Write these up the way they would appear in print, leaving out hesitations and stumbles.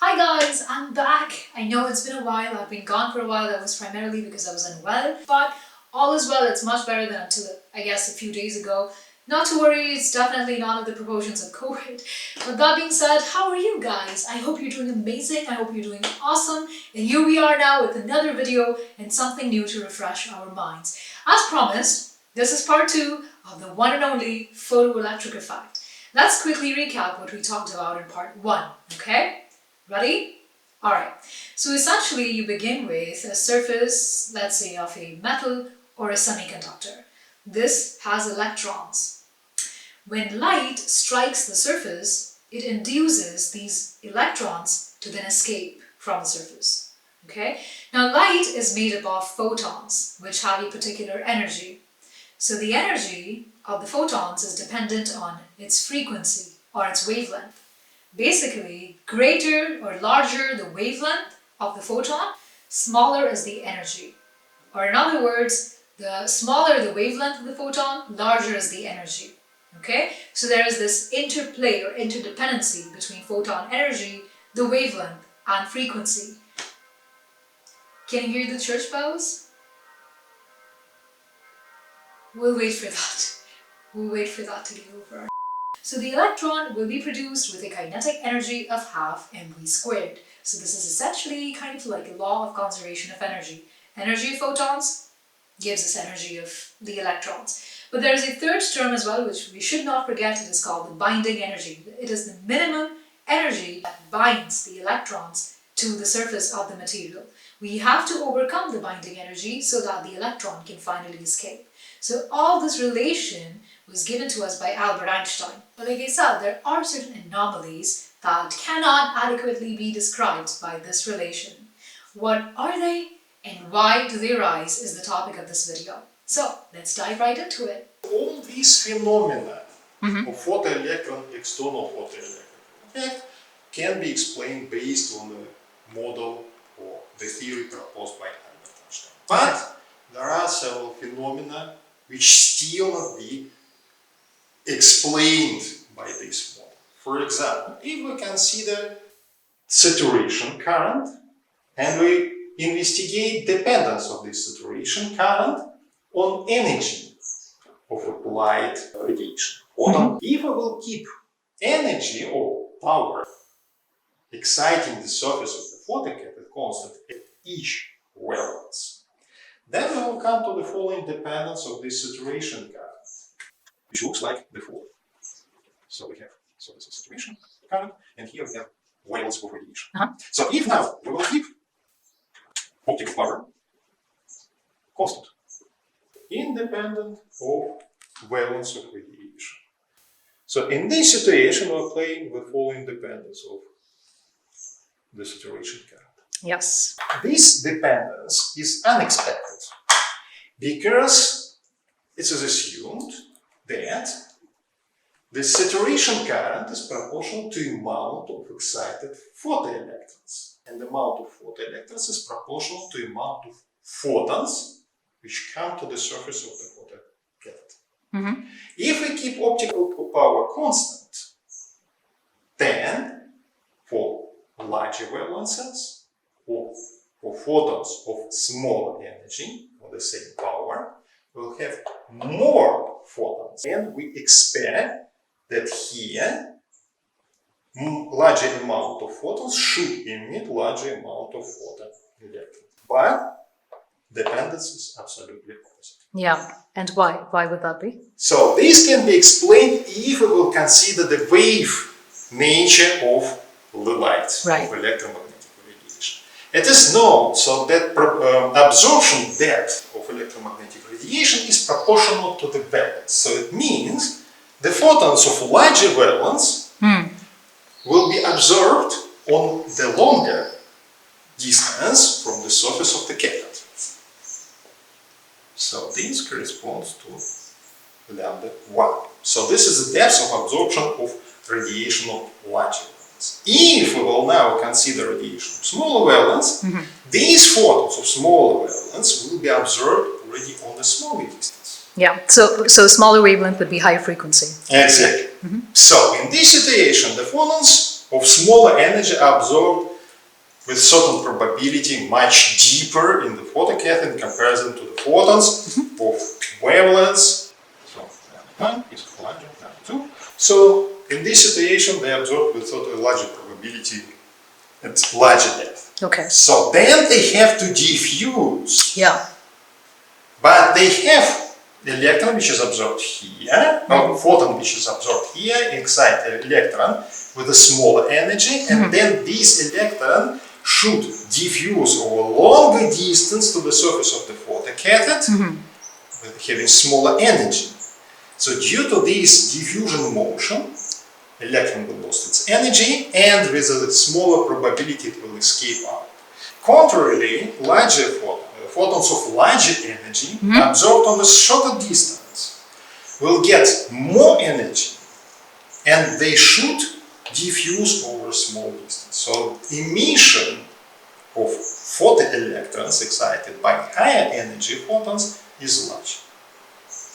Hi guys, I'm back. I know it's been a while, I've been gone for a while. That was primarily because I was unwell, but all is well. It's much better than until, I guess, a few days ago. Not to worry, it's definitely none of the proportions of COVID. But that being said, how are you guys? I hope you're doing amazing, I hope you're doing awesome. And here we are now with another video and something new to refresh our minds. As promised, this is part 2 of the one and only photoelectric effect. Let's quickly recap what we talked about in part 1, okay? Ready? Alright, so essentially you begin with a surface, let's say of a metal or a semiconductor. This has electrons. When light strikes the surface, it induces these electrons to then escape from the surface. Okay? Now light is made up of photons, which have a particular energy. So the energy of the photons is dependent on its frequency or its wavelength. Basically, greater or larger the wavelength of the photon, smaller is the energy. Or in other words, the smaller the wavelength of the photon, larger is the energy. Okay? So there is this interplay or interdependency between photon energy, the wavelength, and frequency. Can you hear the church bells? We'll wait for that. We'll wait for that to be over. So the electron will be produced with a kinetic energy of half mv squared. So this is essentially kind of like a law of conservation of energy. Energy of photons gives us energy of the electrons. But there is a third term as well, which we should not forget. It is called the binding energy. It is the minimum energy that binds the electrons to the surface of the material. We have to overcome the binding energy so that the electron can finally escape. So all this relation was given to us by Albert Einstein. But like I said, there are certain anomalies that cannot adequately be described by this relation. What are they and why do they arise is the topic of this video. So let's dive right into it. All these phenomena of photoelectron, external photoelectric effect can be explained based on the model or the theory proposed by Albert Einstein. But there are several phenomena which still not be explained by this model. For example, if we consider saturation current and we investigate dependence of this saturation current on energy of applied radiation. If we will keep energy or power exciting the surface of the photocathode constant at each valence, then we will come to the following dependence of this saturation current, which looks like the following. So we have this is saturation current, and here we have valence of radiation. So if now we will keep optical power constant, independent of valence of radiation. So in this situation, we are playing with following dependence of the saturation current. Yes. This dependence is unexpected because it is assumed that the saturation current is proportional to the amount of excited photoelectrons. And the amount of photoelectrons is proportional to the amount of photons which come to the surface of the photocathode. If we keep optical power constant, then for larger valences or for photons of smaller energy or the same power, we'll have more photons. And we expect that here larger amount of photons should emit larger amount of photoelectrons. But dependence is absolutely opposite. Yeah, and why? Why would that be? So this can be explained if we will consider the wave nature of the light, of electromagnetic radiation. It is known so that absorption depth of electromagnetic radiation is proportional to the valence. So it means the photons of larger valence will be absorbed on the longer distance from the surface of the cathode. So this corresponds to lambda 1. So this is the depth of absorption of radiation of larger valence. If we will now consider radiation of smaller valence, these photons of smaller valence will be absorbed already on the smaller distance. Yeah, so smaller wavelength would be higher frequency. Exactly. So in this situation, the photons of smaller energy are absorbed with certain probability much deeper in the photocathode in comparison to the photons of wavelengths. So one is larger than 2. So in this situation, they absorb with sort of larger probability at larger depth. Okay. So then they have to diffuse. Yeah. But they have electron which is absorbed here, or photon which is absorbed here, excite an electron with a smaller energy, and then this electron should diffuse over a longer distance to the surface of the photocathode with having smaller energy. So due to this diffusion motion, electron will lose its energy, and with a smaller probability it will escape out. Contrarily, larger photons of larger energy absorbed on a shorter distance will get more energy, and they should diffuse over a small distance. So emission of photoelectrons excited by higher energy photons is large.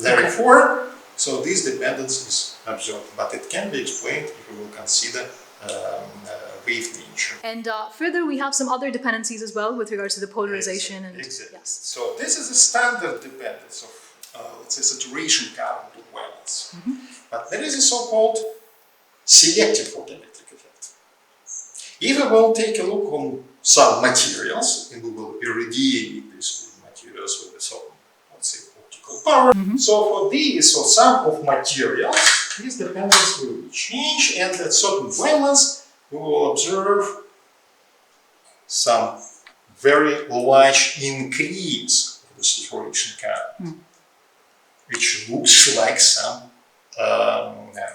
Therefore, so this dependence is observed, but it can be explained if we will consider wave nature. And further, we have some other dependencies as well with regards to the polarization. Exactly. Yes. So this is a standard dependence of, let's say, saturation current to wavelengths. But there is a so-called selective photoelectric effect. If we will take a look on some materials, and we will irradiate these materials with some, let's say, optical power. So for these, or some of materials, this dependence will change, and at certain wavelengths, we will observe some very large increase of the saturation current, which looks like some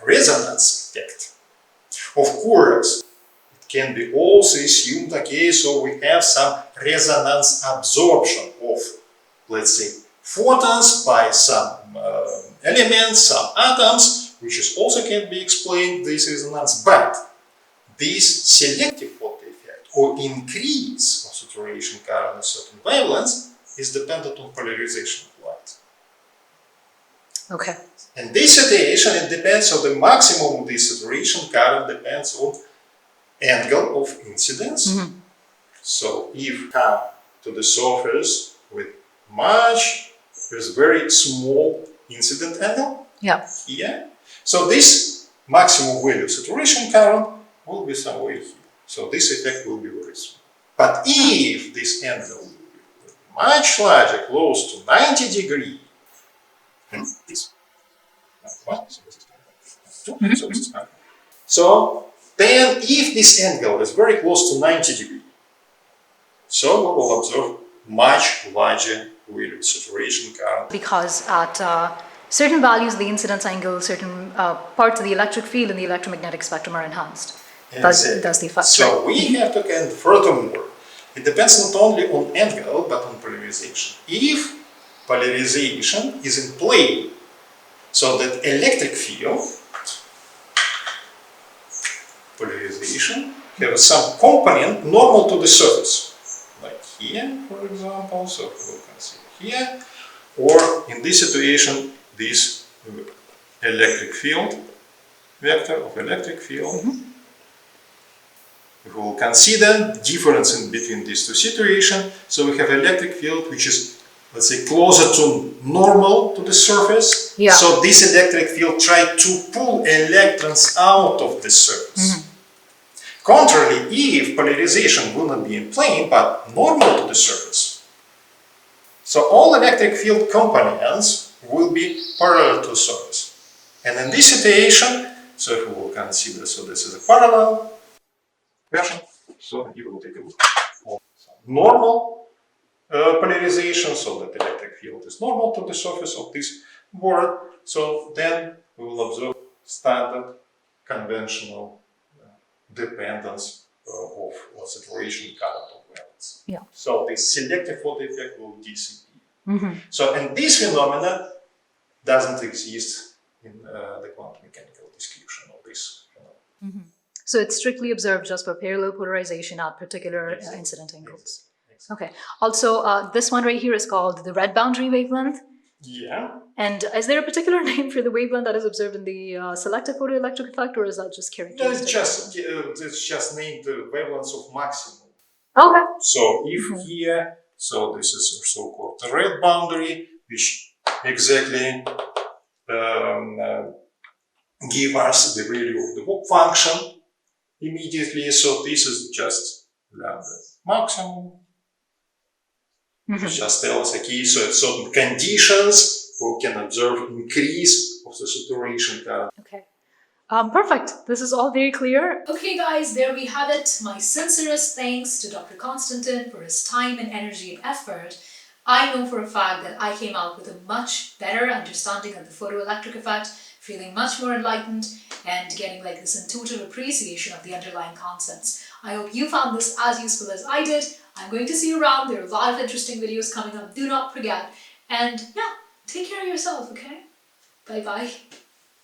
resonance effect. Of course, it can be also assumed, okay, so we have some resonance absorption of, let's say, photons by some elements, some atoms, which is also can be explained, this resonance, but this selective photo effect or increase of saturation current at certain wavelengths is dependent on polarization of light. Okay. In this situation, it depends on the maximum of this saturation current depends on angle of incidence. So if you come to the surface with very small incident angle here, so this maximum value of saturation current will be somewhere here. So this effect will be very small. But if this angle will be much larger, close to 90 degrees, so then if this angle is very close to 90 degrees, so we will observe much larger value of saturation current. Because at certain values of the incidence angle, certain parts of the electric field in the electromagnetic spectrum are enhanced. That's the effect. So we have to and furthermore, it depends not only on angle but on polarization. If polarization is in plane, so that electric field polarization has some component normal to the surface, like here, for example. So we will consider here, or in this situation, this electric field vector of electric field. We will consider difference in between these two situations. So we have electric field which is, let's say, closer to normal to the surface. So this electric field tries to pull electrons out of the surface. Contrarily, if polarization will not be in plane but normal to the surface, so all electric field components will be parallel to the surface. And in this situation, so if we will consider, so this is a parallel version, so you will take a look at normal polarization, so that the electric field is normal to the surface of this board. So then we will observe standard conventional dependence of saturation current of wavelengths. So the selective photo effect will disappear. So and this phenomena doesn't exist in the quantum mechanical description of this phenomenon. So it's strictly observed just for parallel polarization at particular incident angles. Okay. Also, this one right here is called the red boundary wavelength. And is there a particular name for the wavelength that is observed in the selective photoelectric effect, or is that just characteristic? No, it's just named the wavelengths of maximum. Okay. So if here, so this is so-called the red boundary, which exactly give us the value of the work function immediately. So this is just lambda maximum. Which just tells, okay, so at certain conditions, we can observe increase of the saturation current. Okay. Perfect. This is all very clear. Okay, guys, there we have it. My sincerest thanks to Dr. Constantin for his time and energy and effort. I know for a fact that I came out with a much better understanding of the photoelectric effect, feeling much more enlightened, and getting like this intuitive appreciation of the underlying concepts. I hope you found this as useful as I did. I'm going to see you around. There are a lot of interesting videos coming up. Do not forget. And yeah, take care of yourself, okay? Bye-bye.